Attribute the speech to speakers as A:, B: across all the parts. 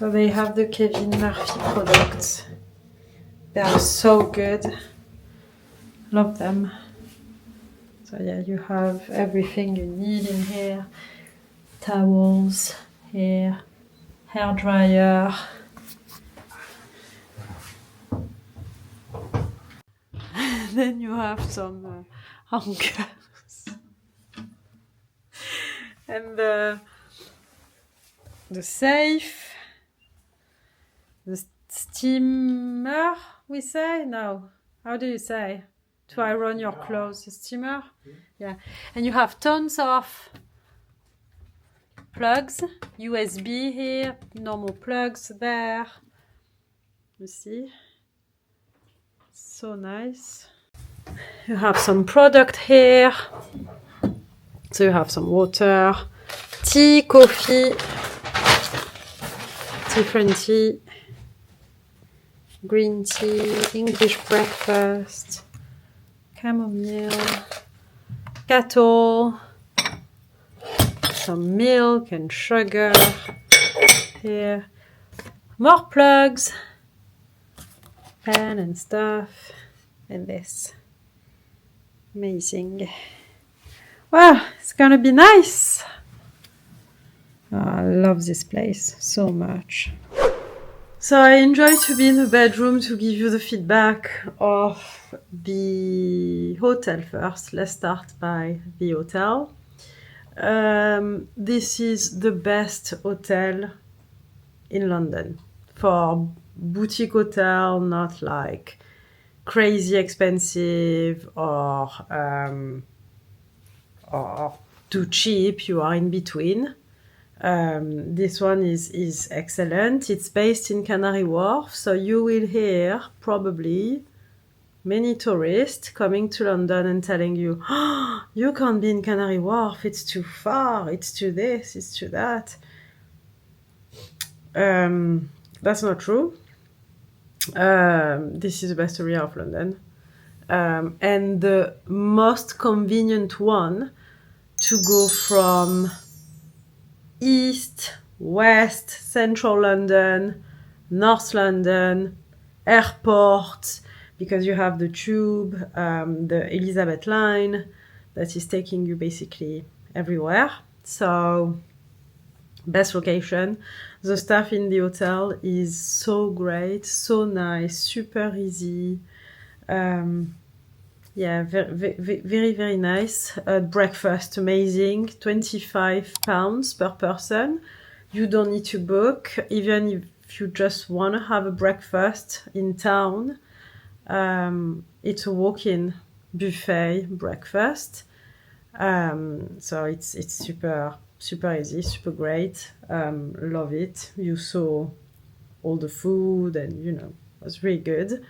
A: So they have the Kevin Murphy products. They are so good. Love them. So yeah, you have everything you need in here. Towels here, hair dryer. Then you have some hangers. And the safe. The steamer, we say? No. How do you say? To iron your clothes. The steamer? Yeah. And you have tons of plugs. USB here. Normal plugs there. You see? So nice. You have some product here. So you have some water, tea, coffee, different tea. Green tea, English breakfast, chamomile, kettle, some milk and sugar here, more plugs, pen and stuff, and this. Amazing. Wow, it's gonna be nice. Oh, I love this place so much. So I enjoy to be in the bedroom to give you the feedback of the hotel first. Let's start by the hotel. This is the best hotel in London for boutique hotel, not like crazy expensive or too cheap. You are in between. This one is excellent. It's based in Canary Wharf, so you will hear probably many tourists coming to London and telling you, oh, you can't be in Canary Wharf, it's too far, it's too this, it's too that. That's not true. This is the best area of London. And the most convenient one to go from East, West, Central London, North London, airport, because you have the tube, the Elizabeth line that is taking you basically everywhere. So, best location. The staff in the hotel is so great, so nice, super easy. Yeah, very, very nice. Breakfast, amazing. £25 per person. You don't need to book. Even if you just want to have a breakfast in town, it's a walk-in buffet breakfast. So it's super easy, super great. Love it. You saw all the food and, it was really good.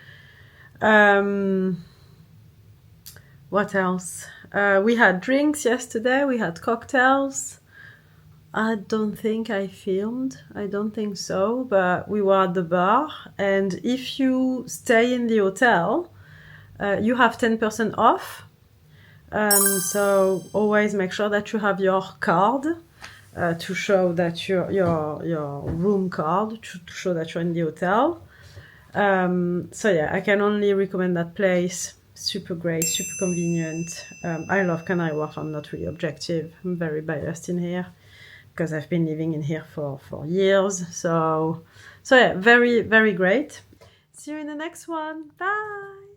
A: What else? We had drinks yesterday. We had cocktails. I don't think I filmed. I don't think so. But we were at the bar. And if you stay in the hotel, you have 10% off. So always make sure that you have your card to show that your room card to show that you're in the hotel. So yeah, I can only recommend that place. Super great, super convenient. I love Canary Wharf. I'm not really objective. I'm very biased in here because I've been living in here for years. So yeah, very, very great. See you in the next one. Bye.